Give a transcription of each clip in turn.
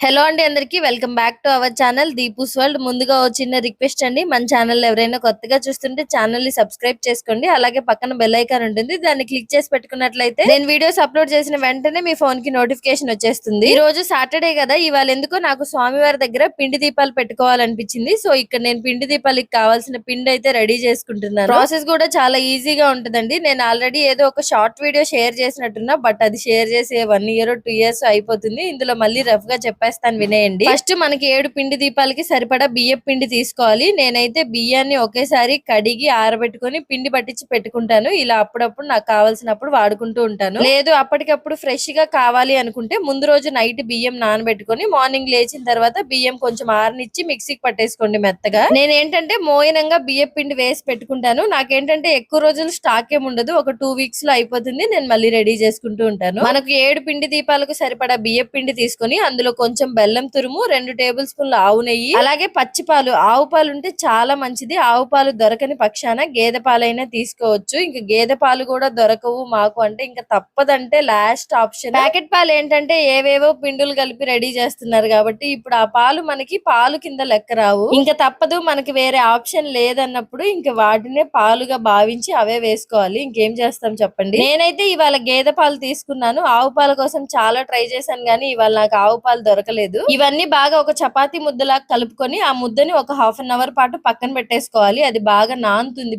Hello అండి అందరికి welcome back to our channel Deepu's world. ముందుగా ఓ చిన్న రిక్వెస్ట్ అండి, మన ఛానల్ ఎవరైనా కొత్తగా చూస్తుంటే ఛానల్ ని సబ్స్క్రైబ్ చేసుకోండి. అలాగే పక్కన బెల్ ఐకాన్ ఉంటుంది, దాన్ని క్లిక్ చేసి పెట్టుకున్నట్లయితే నేను వీడియోస్ అప్లోడ్ చేసిన వెంటనే మీ ఫోన్ కి నోటిఫికేషన్ వచ్చేస్తుంది. ఈ రోజు సాటర్డే కదా, ఇవాళ ఎందుకో నాకు స్వామివారి దగ్గర పిండి దీపాలు పెట్టుకోవాలనిపించింది. సో ఇక్కడ నేను పిండి దీపాలకి కావాల్సిన పిండి అయితే రెడీ చేసుకుంటున్నాను. ప్రాసెస్ కూడా చాలా ఈజీగా ఉంటుందండి. నేను ఆల్రెడీ ఏదో ఒక షార్ట్ వీడియో షేర్ చేసినట్టున్నా, బట్ అది షేర్ చేసి 1 year 2 years అయిపోతుంది. ఇందులో మళ్ళీ రఫ్ గా చెప్పేస్తాను, వినేయండి. ఫస్ట్ మనకి 7 పిండి దీపాలకి సరిపడా బియ్యం పిండి తీసుకోవాలి. నేనైతే బియ్యాన్ని ఒకేసారి కడిగి ఆరబెట్టుకొని పిండి పట్టించి పెట్టుకుంటాను. ఇలా అప్పుడప్పుడు నాకు కావాల్సినప్పుడు వాడుకుంటూ ఉంటాను. లేదు అప్పటికప్పుడు ఫ్రెష్ గా కావాలి అనుకుంటే ముందు రోజు నైట్ బియ్యం నానబెట్టుకొని మార్నింగ్ లేచిన తర్వాత బియ్యం కొంచెం ఆరనిచ్చి మిక్సీకి పట్టేసుకోండి మెత్తగా. నేనేంటంటే మోయనంగా బియ్యం పిండి వేసి పెట్టుకుంటాను. నాకేంటంటే ఎక్కువ రోజులు స్టాక్ ఏమి ఉండదు, ఒక 2 weeks లో అయిపోతుంది. నేను మళ్ళీ రెడీ చేసుకుంటూ ఉంటాను. మనకు 7 పిండి దీపాలకు సరిపడా బియ్యం పిండి తీసుకొని అందులో కొంచెం బెల్లం తురుము, 2 tablespoons ఆవు నెయ్యి, అలాగే పచ్చిపాలు. ఆవు పాలు ఉంటే చాలా మంచిది. ఆవు పాలు దొరకని పక్షాన గేదె పాలైనా తీసుకోవచ్చు. ఇంకా గేదె పాలు కూడా దొరకవు మాకు అంటే ఇంకా తప్పదంటే లాస్ట్ ఆప్షన్ ప్యాకెట్ పాలు. ఏంటంటే ఏవేవో పిండులు కలిపి రెడీ చేస్తున్నారు కాబట్టి ఇప్పుడు ఆ పాలు మనకి పాలు కింద లెక్క రావు. ఇంకా తప్పదు, మనకి వేరే ఆప్షన్ లేదన్నప్పుడు ఇంకా వాటినే పాలుగా భావించి అవే వేసుకోవాలి. ఇంకేం చేస్తాం చెప్పండి. నేనైతే ఇవాళ గేదె పాలు తీసుకున్నాను. ఆవు పాల కోసం చాలా ట్రై చేశాను కానీ ఇవాళ నాకు ఆవు పాలు దొరకలేదు. ఇవన్నీ బాగా ఒక చపాతీ ముద్దలా కలుపుకొని ఆ ముద్దని ఒక 1/2 hour పాటు పక్కన పెట్టేసుకోవాలి. అది బాగా నానుతుంది.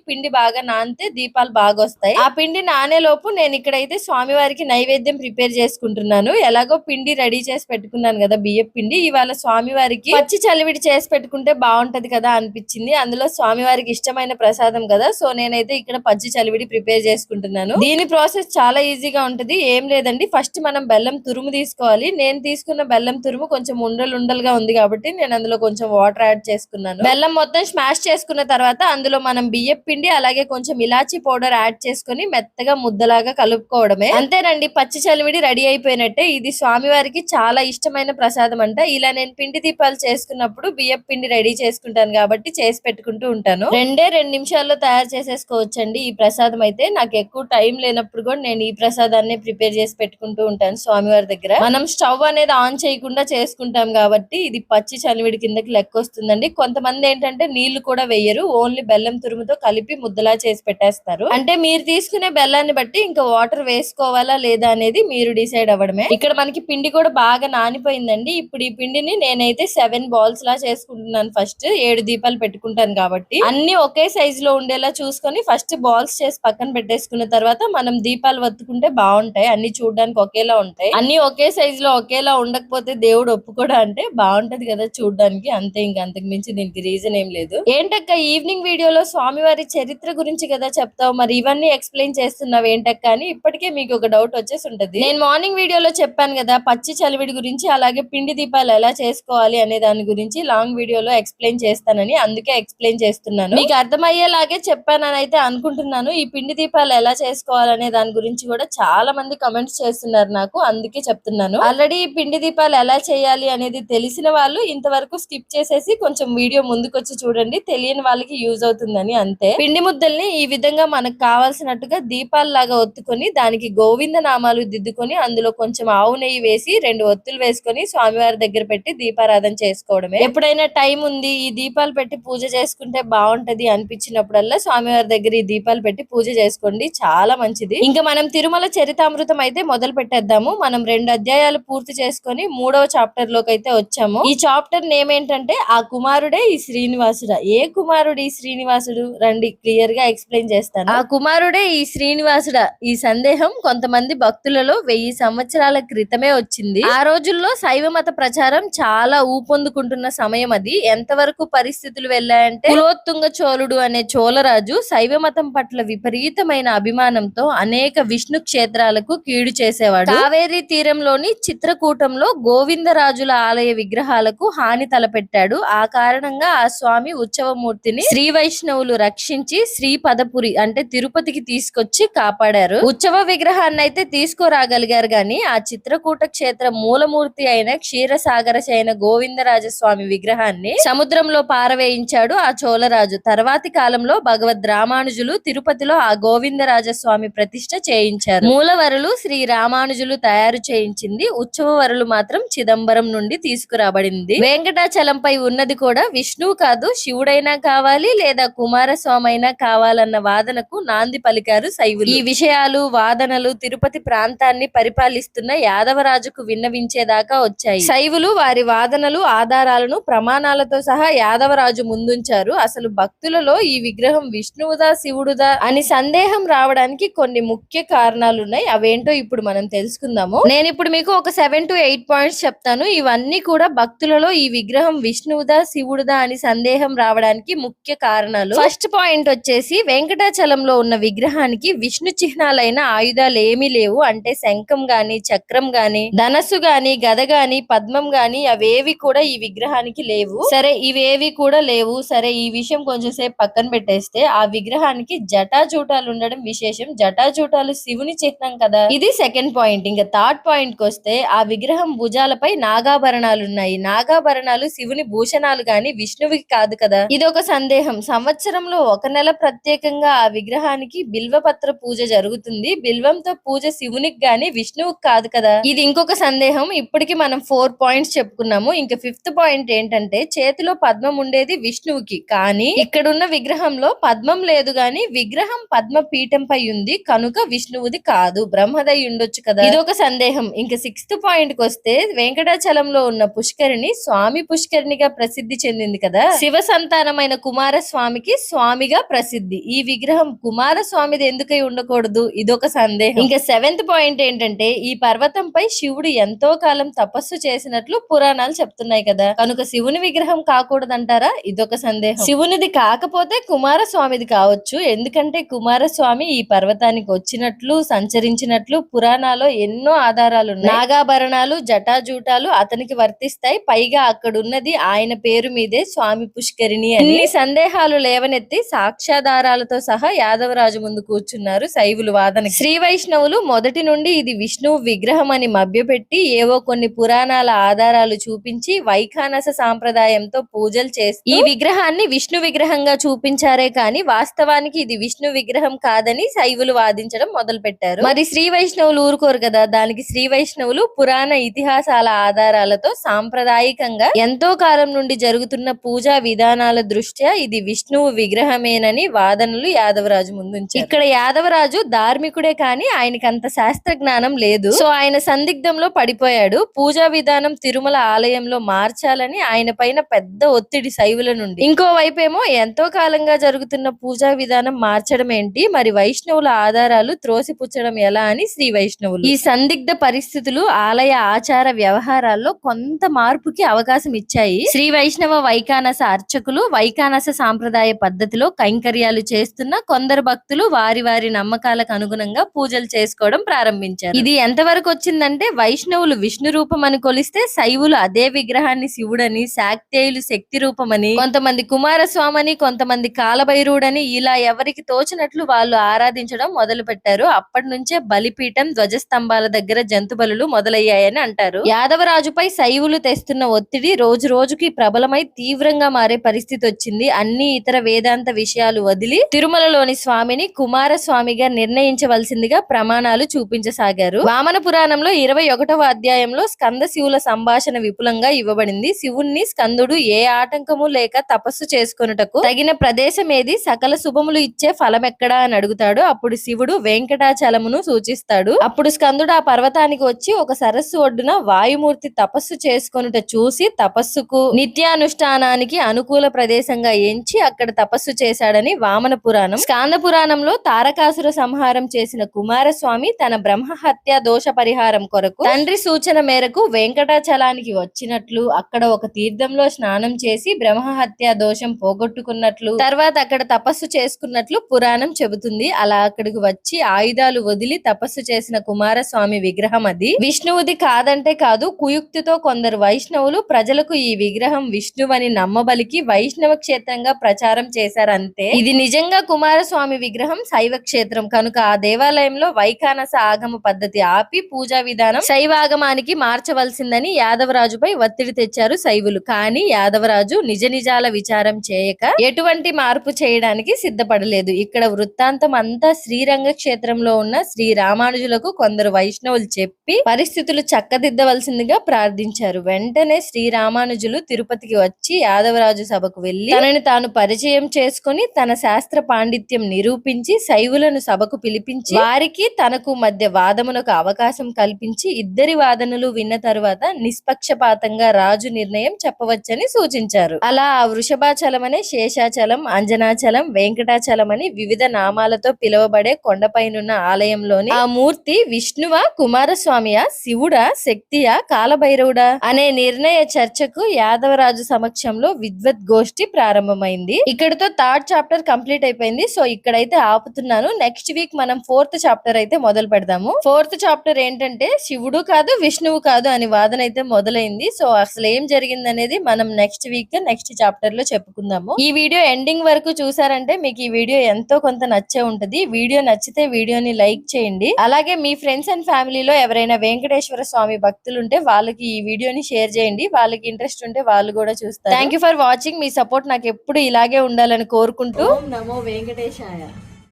పిండి బాగా నానితే దీపాలు బాగా వస్తాయి. ఆ పిండి నానే లోపు నేను ఇక్కడైతే స్వామివారికి నైవేద్యం ప్రిపేర్ చేసుకుంటున్నాను. ఎలాగో పిండి రెడీ చేసి పెట్టుకున్నాను కదా బియ్యం పిండి, ఇవాళ స్వామివారికి పచ్చి చలివిడి చేసి పెట్టుకుంటే బాగుంటది కదా అనిపించింది. అందులో స్వామివారికి ఇష్టమైన ప్రసాదం కదా, సో నేనైతే ఇక్కడ పచ్చి చలివిడి ప్రిపేర్ చేసుకుంటున్నాను. దీని ప్రాసెస్ చాలా ఈజీగా ఉంటది. ఏం లేదండి, ఫస్ట్ మనం బెల్లం తురుము తీసుకోవాలి. నేను తీసుకున్న బెల్లం తురుము కొంచెం ఉండలుగా ఉంది కాబట్టి నేను అందులో కొంచెం వాటర్ యాడ్ చేసుకున్నాను. బెల్లం మొత్తం స్మాష్ చేసుకున్న తర్వాత అందులో మనం బియ్యం పిండి అలాగే కొంచెం ఇలాచీ పౌడర్ యాడ్ చేసుకుని మెత్తగా ముద్దలాగా కలుపుకోవడమే. అంతేనండి, పచ్చి చలివిడి రెడీ అయిపోయినట్టే. ఇది స్వామివారికి చాలా ఇష్టమైన ప్రసాదం అంట. ఇలా నేను పిండి దీపాలు చేసుకున్నప్పుడు బియ్యం పిండి రెడీ చేసుకుంటాను కాబట్టి చేసి పెట్టుకుంటూ ఉంటాను. 2 నిమిషాల్లో తయారు చేసేసుకోవచ్చండి ఈ ప్రసాదం అయితే. నాకు ఎక్కువ టైం లేనప్పుడు కూడా నేను ఈ ప్రసాదాన్ని ప్రిపేర్ చేసి పెట్టుకుంటూ ఉంటాను స్వామివారి దగ్గర. మనం స్టవ్ అనేది ఆన్ చేయకుండా చేసుకుంటాం కాబట్టి ఇది పచ్చి చలివిడి కిందకి లెక్క వస్తుందండి. కొంతమంది ఏంటంటే నీళ్లు కూడా వేయరు, ఓన్లీ బెల్లం తురుముతో కలిపి ముద్దలా చేసి పెట్టేస్తారు. అంటే మీరు తీసుకునే బెల్లాన్ని బట్టి ఇంకా వాటర్ వేసుకోవాలా లేదా అనేది మీరు డిసైడ్ అవ్వడమే. ఇక్కడ మనకి పిండి కూడా బాగా నానిపోయిందండి. ఇప్పుడు ఈ పిండిని నేనైతే 7 balls లా చేసుకుంటున్నాను. ఫస్ట్ 7 దీపాలు పెట్టుకుంటాను కాబట్టి అన్ని ఒకే సైజ్ లో ఉండేలా చూసుకొని ఫస్ట్ బాల్స్ చేసి పక్కన పెట్టేసుకున్న తర్వాత మనం దీపాలు వత్తుకుంటే బాగుంటాయి. అన్ని చూడడానికి ఒకేలా ఉంటాయి. అన్ని ఒకే సైజ్ లో ఒకేలా ఉండకపోతే దేవుడు ఒప్పుకోడా అంటే బాగుంటది కదా చూడడానికి, అంతే. ఇంకా అంతకు మించి దీనికి రీజన్ ఏం లేదు. ఏంటక్క ఈవినింగ్ వీడియోలో స్వామివారి చరిత్ర గురించి కదా చెప్తావు, మరి ఇవన్నీ ఎక్స్ప్లెయిన్ చేస్తున్నావు ఏంటక్క అని ఇప్పటికే మీకు ఒక డౌట్ వచ్చేసి ఉంటది. నేను మార్నింగ్ వీడియోలో చెప్పాను కదా పచ్చి చలివిడి గురించి, అలాగే పిండి దీపాలు ఎలా చేసుకోవాలి అనే దాని గురించి లాంగ్ వీడియోలో ఎక్స్ప్లెయిన్ చేస్తానని, అందుకే ఎక్స్ప్లెయిన్ చేస్తున్నాను. మీకు అర్థమయ్యేలాగే చెప్పానని అయితే అనుకుంటున్నాను. ఈ పిండి దీపాలు ఎలా చేసుకోవాలనే దాని గురించి కూడా చాలా మంది కమెంట్స్ చేస్తున్నారు నాకు, అందుకే చెప్తున్నాను. ఆల్రెడీ ఈ పిండి దీపాలు ఎలా చేయాలి అనేది తెలిసిన వాళ్ళు ఇంతవరకు స్కిప్ చేసేసి కొంచెం వీడియో ముందుకొచ్చి చూడండి, తెలియని వాళ్ళకి యూజ్ అవుతుందని అంతే. పిండి ముద్దల్ని ఈ విధంగా మనకు కావాల్సినట్టుగా దీపాల్లాగా ఒత్తుకొని దానికి గోవింద నామాలు దిద్దుకొని అందులో కొంచెం ఆవు నెయ్యి వేసి 2 ఒత్తులు వేసుకొని స్వామివారి దగ్గర పెట్టి దీపారాధన చేసుకోవడమే. ఎప్పుడైనా టైం ఉంది ఈ దీపాలు పెట్టి పూజ చేసుకుంటే బాగుంటది అనిపించినప్పుడల్లా స్వామివారి దగ్గర ఈ దీపాలు పెట్టి పూజ చేసుకోండి, చాలా మంచిది. ఇంకా మనం తిరుమల చరితామృతం అయితే మొదలు పెట్టేద్దాము. మనం 2 అధ్యాయాలు పూర్తి చేసుకొని 3వ చాప్టర్ లోకి అయితే వచ్చాము. ఈ చాప్టర్ నేమ్ ఏంటంటే ఆ కుమారుడే ఈ శ్రీనివాసుడా. ఏ కుమారుడు ఈ శ్రీనివాసుడు, రండి క్లియర్ గా ఎక్స్ప్లెయిన్ చేస్తాను. ఆ కుమారుడే ఈ శ్రీనివాసుడా. ఈ సందేహం కొంతమంది భక్తులలో 1000 సంవత్సరాల క్రితమే వచ్చింది. ఆ రోజుల్లో శైవ మత ప్రచారం చాలా ఊపొందుకుంటున్న సమయం అది. ఎంతవరకు పరిస్థితులు వెళ్ళాయంటే కులోత్తుంగ చోళుడు అనే చోళరాజు శైవ మతం పట్ల విపరీతమైన అభిమానంతో అనేక విష్ణు క్షేత్రాలకు కీడు చేసేవాడు. కావేరీ తీరంలోని చిత్రకూటంలో గోవిందరాజుల ఆలయ విగ్రహాలకు హాని తలపెట్టాడు. ఆ కారణంగా ఆ స్వామి ఉత్సవమూర్తిని శ్రీ వైష్ణవులు రక్షించి శ్రీపదపురి అంటే తిరుపతికి తీసుకొచ్చి కాపాడారు. ఉత్సవ విగ్రహాన్ని అయితే తీసుకురాగలిగారు గాని ఆ చిత్రకూట క్షేత్ర మూలమూర్తి అయిన క్షీరసాగర శయన గోవిందరాజస్వామి విగ్రహాన్ని సముద్రంలో పారవేయించాడు ఆ చోళరాజు. తర్వాతి కాలంలో భగవద్ రామానుజులు తిరుపతిలో ఆ గోవిందరాజస్వామి ప్రతిష్ఠ చేయించారు. మూలవరులు శ్రీ రామానుజులు తయారు చేయించింది, ఉత్సవ వరులు మాత్రం మాత్రం చిదంబరం నుండి తీసుకురాబడింది. వెంకటాచలంపై ఉన్నది కూడా విష్ణువు కాదు, శివుడైనా కావాలి లేదా కుమారస్వామి అయినా కావాలన్న వాదనకు నాంది పలికారు శైవులు. ఈ విషయాలు వాదనలు తిరుపతి ప్రాంతాన్ని పరిపాలిస్తున్న యాదవరాజుకు విన్నవించేదాకా వచ్చాయి. శైవులు వారి వాదనలు ఆధారాలను ప్రమాణాలతో సహా యాదవరాజు ముందుంచారు. అసలు భక్తులలో ఈ విగ్రహం విష్ణువుదా శివుడుదా అని సందేహం రావడానికి కొన్ని ముఖ్య కారణాలున్నాయి. అవేంటో ఇప్పుడు మనం తెలుసుకుందాము. నేను ఇప్పుడు మీకు ఒక 7 to 8 పాయింట్స్ చెప్తాను. ఇవన్నీ కూడా భక్తులలో ఈ విగ్రహం విష్ణువుదా శివుడుదా అని సందేహం రావడానికి ముఖ్య కారణాలు. ఫస్ట్ పాయింట్ వచ్చేసి వెంకటాచలంలో ఉన్న విగ్రహానికి విష్ణు చిహ్నాలైన ఆయుధాలు ఏమీ లేవు. అంటే శంఖం గాని చక్రం గాని ధనస్సు గాని గద గాని పద్మం గాని అవేవి కూడా ఈ విగ్రహానికి లేవు. సరే ఇవేవి కూడా లేవు, సరే ఈ విషయం కొంచెం సేపు పక్కన పెట్టేస్తే ఆ విగ్రహానికి జటాజూటాలు ఉండడం విశేషం. జటాజూటాలు శివుని చిహ్నం కదా, ఇది సెకండ్ పాయింట్. ఇంకా థర్డ్ పాయింట్ కి వస్తే ఆ విగ్రహం భుజాలపై నాగాభరణాలు ఉన్నాయి. నాగాభరణాలు శివుని భూషణాలు గాని విష్ణువుకి కాదు కదా, ఇది ఒక సందేహం. సంవత్సరంలో ఒక నెల ప్రత్యేకంగా ఆ విగ్రహానికి బిల్వపత్ర పూజ జరుగుతుంది. బిల్వంతో పూజ శివునికి గాని విష్ణువుకి కాదు కదా, ఇది ఇంకొక సందేహం. ఇప్పటికి మనం 4 పాయింట్స్ చెప్పుకున్నాము. ఇంకా ఫిఫ్త్ పాయింట్ ఏంటంటే చేతిలో పద్మం ఉండేది విష్ణువుకి, కానీ ఇక్కడున్న విగ్రహంలో పద్మం లేదు గాని విగ్రహం పద్మ పీఠంపై ఉంది కనుక విష్ణువుది కాదు, బ్రహ్మదై ఉండొచ్చు కదా, ఇదొక సందేహం. ఇంకా 6th పాయింట్ కి వస్తే వెంకటాచలంలో ఉన్న పుష్కరిణి స్వామి పుష్కరిణిగా ప్రసిద్ధి చెందింది కదా, శివ సంతానమైన కుమారస్వామికి స్వామిగా ప్రసిద్ధి. ఈ విగ్రహం కుమారస్వామిది ఎందుకై ఉండకూడదు, ఇదొక సందేహం. ఇంకా 7th పాయింట్ ఏంటంటే ఈ పర్వతంపై శివుడు ఎంతో కాలం తపస్సు చేసినట్లు పురాణాలు చెప్తున్నాయి కదా, కనుక శివుని విగ్రహం కాకూడదంటారా, ఇదొక సందేహం. శివునిది కాకపోతే కుమారస్వామిది కావచ్చు, ఎందుకంటే కుమారస్వామి ఈ పర్వతానికి వచ్చినట్లు సంచరించినట్లు పురాణాల్లో ఎన్నో ఆధారాలు ఉన్నాయి. నాగాభరణాలు జటాజూటాలు అతనికి వర్తిస్తాయి, పైగా అక్కడున్నది ఆయన పేరు మీదే స్వామి పుష్కరిణి అని. ఇన్ని సందేహాలు లేవనెత్తి సాక్ష్యాధారాలతో సహా యాదవరాజు ముందు కూర్చున్నారు శైవులు వాదనకి. శ్రీ వైష్ణవులు మొదటి నుండి ఇది విష్ణువు విగ్రహం అని మభ్యపెట్టి ఏవో కొన్ని పురాణాల ఆధారాలు చూపించి వైఖానస సాంప్రదాయంతో పూజలు చేసి ఈ విగ్రహాన్ని విష్ణు విగ్రహంగా చూపించారే కానీ వాస్తవానికి ఇది విష్ణు విగ్రహం కాదని శైవులు వాదించడం మొదలు పెట్టారు. మరి శ్రీ వైష్ణవులు ఊరుకోరు కదా, దానికి శ్రీ వైష్ణవులు పురాణ ఇతిహాసాల ఆధారాలతో సాంప్రదాయికంగా ఎంతో కాలం నుండి జరుగుతున్న పూజా విధానాల దృష్ట్యా ఇది విష్ణువు విగ్రహమేనని వాదనలు యాదవరాజు ముందుంచారు. ఇక్కడ యాదవరాజు ధార్మికుడే కానీ ఆయనకి అంత శాస్త్ర జ్ఞానం లేదు. సో ఆయన సందిగ్ధంలో పడిపోయాడు. పూజా విధానం తిరుమల ఆలయంలో మార్చాలని ఆయన పైన పెద్ద ఒత్తిడి శైవుల నుండి. ఇంకోవైపేమో ఎంతో కాలంగా జరుగుతున్న పూజా విధానం మార్చడం ఏంటి, మరి వైష్ణవుల ఆధారాలు త్రోసిపుచ్చడం ఎలా అని శ్రీ వైష్ణవులు. ఈ సందిగ్ధ పరిస్థితులు ఆలయ ఆచార వ్యవహారాల్లో కొంత మార్పుకి అవకాశం ఇచ్చాయి. శ్రీ వైష్ణవ వైఖానస అర్చకులు వైఖానస సాంప్రదాయ పద్ధతిలో కైంకర్యాలు చేస్తున్న కొందరు భక్తులు వారి వారి నమ్మకాలకు అనుగుణంగా పూజలు చేసుకోవడం ప్రారంభించారు. ఇది ఎంతవరకు వచ్చిందంటే వైష్ణవులు విష్ణు రూపం అని కొలిస్తే శైవులు అదే విగ్రహాన్ని శివుడని, శాక్తేయులు శక్తి రూపమని, కొంతమంది కుమారస్వామని, కొంతమంది కాలభైరుడని ఇలా ఎవరికి తోచినట్లు వాళ్ళు ఆరాధించడం మొదలు పెట్టారు. అప్పటి నుంచే బలిపీఠం ధ్వజస్తంభాల దగ్గర జంతు బలులు మొదలయ్యాయని అంటారు. యాదవరాజుపై శైవులు తెస్తున్న ఒత్తిడి రోజు రోజుకి ప్రబలమై తీవ్రంగా మారే పరిస్థితి వచ్చింది. అన్ని ఇతర వేదాంత విషయాలు వదిలి తిరుమలలోని స్వామిని కుమారస్వామిగా నిర్ణయించవలసిందిగా ప్రమాణాలు చూపించసాగారు. వామన పురాణంలో 21వ అధ్యాయంలో స్కంద శివుల సంభాషణ విపులంగా ఇవ్వబడింది. శివుణ్ణి స్కందుడు ఏ ఆటంకము లేక తపస్సు చేసుకొనుటకు తగిన ప్రదేశం ఏది, సకల శుభములు ఇచ్చే ఫలమెక్కడా అని అడుగుతాడు. అప్పుడు శివుడు వెంకటాచలమును సూచిస్తాడు. అప్పుడు స్కందుడు ఆ పర్వతానికి వచ్చి ఒక సరస్సు ఒడ్డున వాయుమూర్తి తపస్సు చేసుకొనుట చూసి తపస్సుకు నిత్యానుష్ఠానానికి అనుకూల ప్రదేశంగా ఎంచి అక్కడ తపస్సు చేశాడని వామన పురాణం. స్కాంద పురాణంలో తారకాసుర సంహారం చేసిన కుమారస్వామి తన బ్రహ్మ హత్య దోష పరిహారం కొరకు తండ్రి సూచన మేరకు వెంకటాచలానికి వచ్చినట్లు, అక్కడ ఒక తీర్థంలో స్నానం చేసి బ్రహ్మ హత్య దోషం పోగొట్టుకున్నట్లు, తర్వాత అక్కడ తపస్సు చేసుకున్నట్లు పురాణం చెబుతుంది. అలా అక్కడికి వచ్చి ఆయుధాలు వదిలి తపస్సు చేసిన కుమారస్వామి విగ్రహం అది. విష్ణువుది కాదంటే కాదు, కుయుక్తితో కొందరు వైష్ణవులు ప్రజలకు ఈ విగ్రహం విష్ణువని నమ్మబలికి వైష్ణవ క్షేత్రంగా ప్రచారం చేశారంతే. ఇది నిజంగా కుమారస్వామి విగ్రహం శైవ క్షేత్రం కనుక ఆ దేవాలయంలో వైఖానస ఆగమ పద్ధతి ఆపి పూజా విధానం శైవాగమానికి మార్చవలసిందని యాదవరాజుపై ఒత్తిడి తెచ్చారు శైవులు. కానీ యాదవరాజు నిజ నిజాల విచారం చేయక ఎటువంటి మార్పు చేయడానికి సిద్ధపడలేదు. ఇక్కడ వృత్తాంతం అంతా శ్రీరంగ క్షేత్రంలో ఉన్న శ్రీ రామానుజులకు కొందరు వైష్ణవులు చెప్పి పరిస్థితులు చక్కదిద్ద పొందవలసిందిగా ప్రార్థించారు. వెంటనే శ్రీరామానుజులు తిరుపతికి వచ్చి యాదవరాజు సభకు వెళ్లి తనని తాను పరిచయం చేసుకుని తన శాస్త్ర పాండిత్యం నిరూపించి శైవులను సభకు పిలిపించి వారికి తనకు మధ్య వాదమునకు అవకాశం కల్పించి ఇద్దరి వాదనలు విన్న తరువాత నిష్పక్షపాతంగా రాజు నిర్ణయం చెప్పవచ్చని సూచించారు. అలా ఆ వృషభాచలం అనే శేషాచలం, అంజనాచలం, వెంకటాచలం అని వివిధ నామాలతో పిలువబడే కొండపైనున్న ఆలయంలోని ఆ మూర్తి విష్ణువా, కుమారస్వామియా, శివుడా, శక్తియా, కాలభైరవుడా అనే నిర్ణయ చర్చకు యాదవరాజు సమక్షంలో విద్వద్గోష్ఠి ప్రారంభమైంది. ఇక్కడితో థర్డ్ చాప్టర్ కంప్లీట్ అయిపోయింది. సో ఇక్కడైతే ఆపుతున్నాను. నెక్స్ట్ వీక్ మనం ఫోర్త్ చాప్టర్ అయితే మొదలు పెడదాము. ఫోర్త్ చాప్టర్ ఏంటంటే శివుడు కాదు విష్ణువు కాదు అని వాదన అయితే మొదలైంది. సో అసలు ఏం జరిగింది అనేది మనం నెక్స్ట్ వీక్ నెక్స్ట్ చాప్టర్ లో చెప్పుకుందాము. ఈ వీడియో ఎండింగ్ వరకు చూసారంటే మీకు ఈ వీడియో ఎంతో కొంత నచ్చే ఉంటది. వీడియో నచ్చితే వీడియోని లైక్ చేయండి. అలాగే మీ ఫ్రెండ్స్ అండ్ ఫ్యామిలీలో ఎవరైనా వెంకటేశ్వర స్వామి భక్తులు ఉంటే వాళ్ళకి ఈ వీడియోని షేర్ చేయండి. వాళ్ళకి ఇంట్రెస్ట్ ఉంటే వాళ్ళు కూడా చూస్తారు. Thank you for watching. Me support నాకు ఎప్పుడు ఇలాగే ఉండాలని కోరుకుంటూ ఓం నమో వెంకటేశాయ.